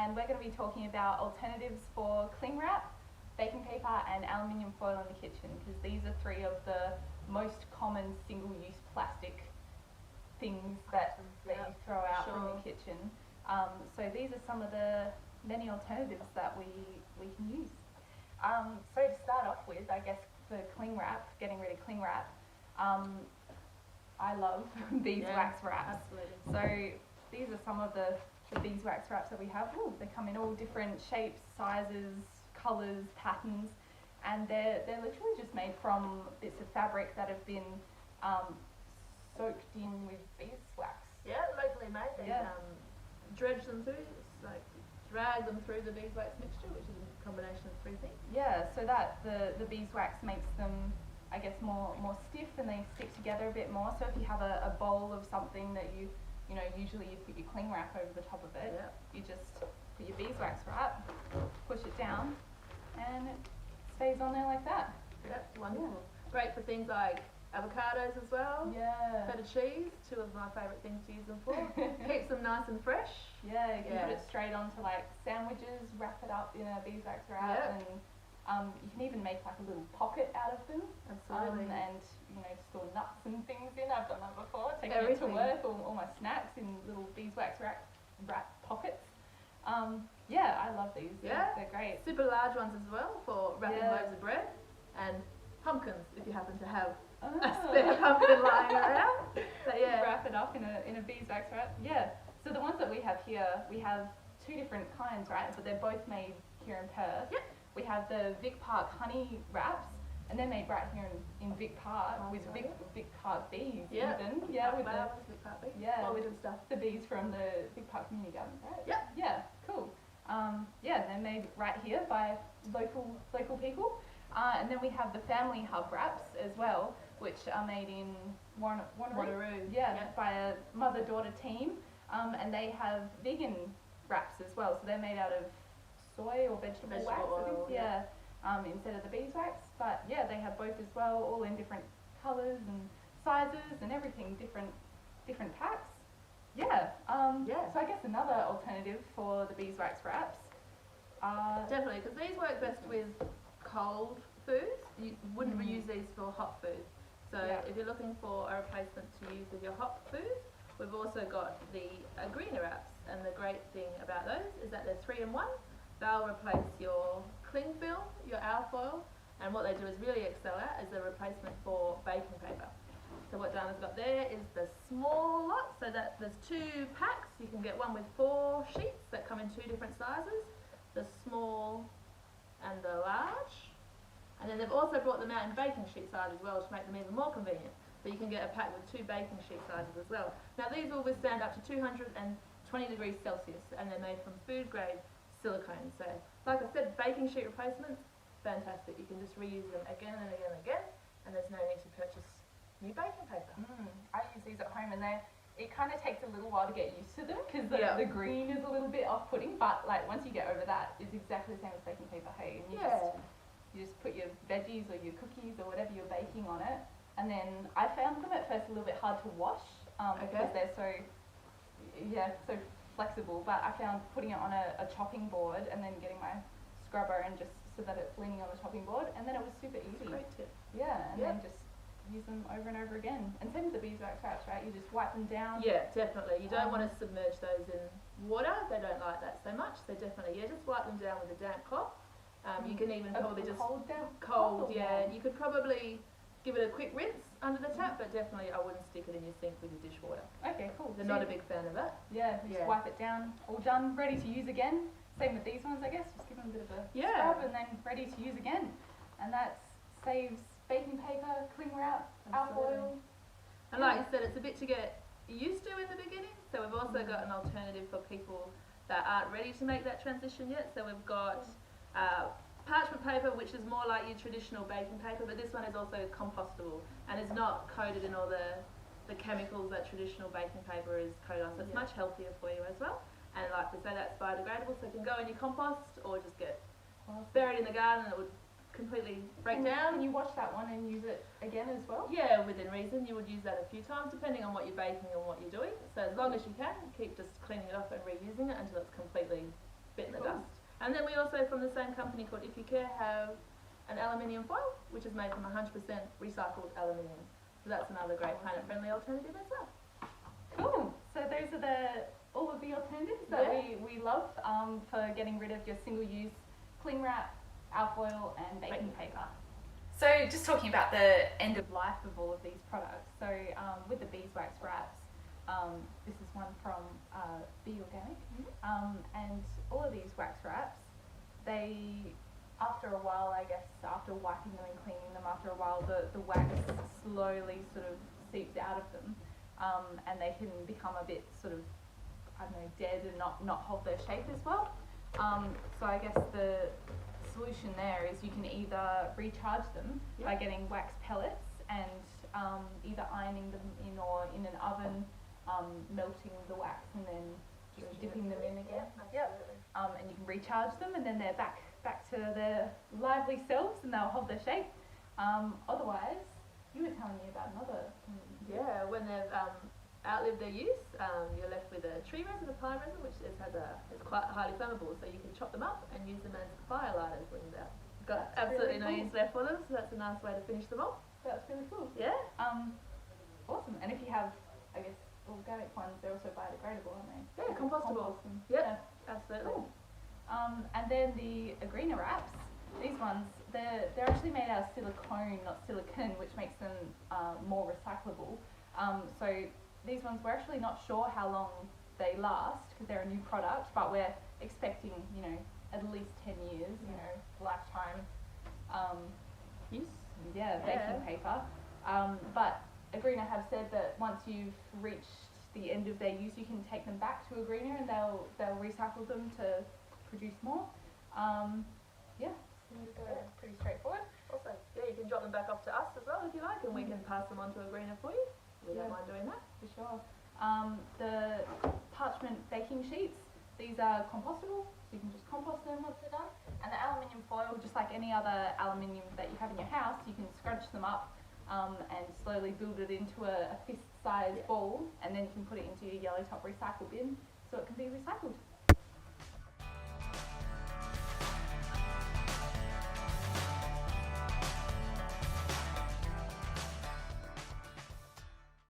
and we're going to be talking about alternatives for cling wrap, baking paper and aluminium foil in the kitchen, because these are three of the most common single-use plastic things that you throw out from your kitchen. So these are some of the many alternatives that we can use. So to start off with, I guess for cling wrap, getting rid of cling wrap, I love beeswax wraps. Absolutely. So these are some of the beeswax wraps that we have. Ooh, they come in all different shapes, sizes, colours, patterns, and they're literally just made from bits of fabric that have been soaked in with beeswax. Yeah, locally made. They dredge them through, like drag them through the beeswax mixture, which is a combination of three things. Yeah, so that the beeswax makes them, I guess, more stiff and they stick together a bit more. So if you have a bowl of something that you know, usually you put your cling wrap over the top of it, you just put your beeswax wrap, push it down, and it stays on there like that. Yep, wonderful. Yeah. Great for things like avocados as well. Yeah. Feta cheese, two of my favourite things to use them for. Keeps them nice and fresh. Yeah, you can put it straight onto like sandwiches, wrap it up in a beeswax wrap, and you can even make like a little pocket out of them. Absolutely. And you know, store nuts and things in. I've done that before. Taking it to work, all my snacks in little beeswax wrap pockets. Yeah, I love these. Yeah, they're great. Super large ones as well for wrapping loaves of bread, and pumpkins if you happen to have a spare pumpkin lying around. But wrap it up in a beeswax wrap. Yeah. So the ones that we have here, we have two different kinds, right? But they're both made here in Perth. Yep. We have the Vic Park honey wraps, and they're made right here in Vic Park with Vic Park bees. Even. Yeah, with Vic Park bees. Yeah, with stuff. The bees from the Vic Park Community Garden, right? Yep. Yeah, cool. Yeah, they're made right here by local people. And then we have the family hub wraps as well, which are made in Wanneroo. Yeah, by a mother-daughter team. And they have vegan wraps as well. So they're made out of soy or vegetable wax, oil, instead of the beeswax. But yeah, they have both as well, all in different colours and sizes and everything, different packs. Yeah. So I guess another alternative for the beeswax wraps. Definitely, because these work best with cold foods. You wouldn't reuse these for hot foods. So if you're looking for a replacement to use with your hot foods, we've also got the greener wraps. And the great thing about those is that they're 3-in-1. They'll replace your cling film, your alfoil, and what they do is really excel at is a replacement for baking paper. So what Diana's got there is the small lot, so that there's 2 packs. You can get one with 4 sheets that come in 2 different sizes, the small and the large. And then they've also brought them out in baking sheet size as well to make them even more convenient. So you can get a pack with 2 baking sheet sizes as well. Now these will withstand up to 220 degrees Celsius, and they're made from food grade silicone. So like I said, baking sheet replacements, fantastic. You can just reuse them again and again and again, and there's no need to purchase new baking paper. I use these at home, and it kind of takes a little while to get used to them because the green is a little bit off-putting, but like once you get over that, it's exactly the same as baking paper, hey? And you just put your veggies or your cookies or whatever you're baking on it, and then I found them at first a little bit hard to wash because they're so flexible, but I found putting it on a chopping board and then getting my scrubber and just so that it's leaning on the chopping board, and then it was super easy. Great tip. Yeah, and then just use them over and over again. And same with the beeswax wraps, right? You just wipe them down. Yeah, definitely. You don't want to submerge those in water. They don't like that so much. So definitely, just wipe them down with a damp cloth. You can even probably just cold. You could probably give it a quick rinse under the tap, but definitely I wouldn't stick it in your sink with your dishwater. Okay, cool. They're not a big fan of that. Yeah, just wipe it down, all done, ready to use again. Same with these ones, I guess. Just give them a bit of a scrub and then ready to use again. And that saves baking paper, cling wrap, alfoil. And like you said, it's a bit to get used to in the beginning. So we've also got an alternative for people that aren't ready to make that transition yet. So we've got parchment paper, which is more like your traditional baking paper, but this one is also compostable and is not coated in all the chemicals that traditional baking paper is coated on. So it's much healthier for you as well. And like we say, that's biodegradable, so it can go in your compost or just get buried in the garden and it would completely break down. Can you wash that one and use it again as well? Yeah, within reason. You would use that a few times depending on what you're baking and what you're doing. So as long as you can, keep just cleaning it off and reusing it until it's completely bit in the Cool. dust. And then we also, from the same company called If You Care, have an aluminium foil, which is made from 100% recycled aluminium. So that's another great planet-friendly alternative as well. Cool. So those are all of the alternatives that we love for getting rid of your single-use cling wrap, alfoil, and baking paper. So just talking about the end of life of all of these products. So with the beeswax wraps, this is one from Be Organic, and all of these wax wraps, they, after a while, I guess, after wiping them and cleaning them, after a while the wax slowly sort of seeps out of them, and they can become a bit sort of, I don't know, dead and not hold their shape as well. So I guess the solution there is you can either recharge them by getting wax pellets and either ironing them in or in an oven, melting the wax and then just dipping them in again. And you can recharge them and then they're back to their lively selves and they'll hold their shape. Otherwise, you were telling me about another. Yeah, when they've outlived their use, you're left with a tree resin, a pine resin, which is quite highly flammable, so you can chop them up and use them as fire lighters when you've got absolutely no use left for them, so that's a nice way to finish them off. That's really cool. Yeah. Awesome. And if you have, I guess, organic ones, they're also biodegradable, aren't they? Yeah, compostable. Yeah, absolutely. Cool. And then the Agrina wraps, these ones, they're actually made out of silicone, not silicone, which makes them more recyclable. So these ones, we're actually not sure how long they last because they're a new product, but we're expecting, at least 10 years, lifetime use. Yeah, baking paper. But Agrina have said that once you've reached the end of their use, you can take them back to Agrina and they'll recycle them to produce more. Pretty straightforward. Also, you can drop them back off to us as well if you like, and we can pass them on to Agrina for you. We don't mind doing that. For sure. The parchment baking sheets, these are compostable, so you can just compost them once they're done. And the aluminium foil, just like any other aluminium that you have in your house, you can scrunch them up and slowly build it into a fist-sized ball, and then you can put it into your yellow top recycle bin so it can be recycled.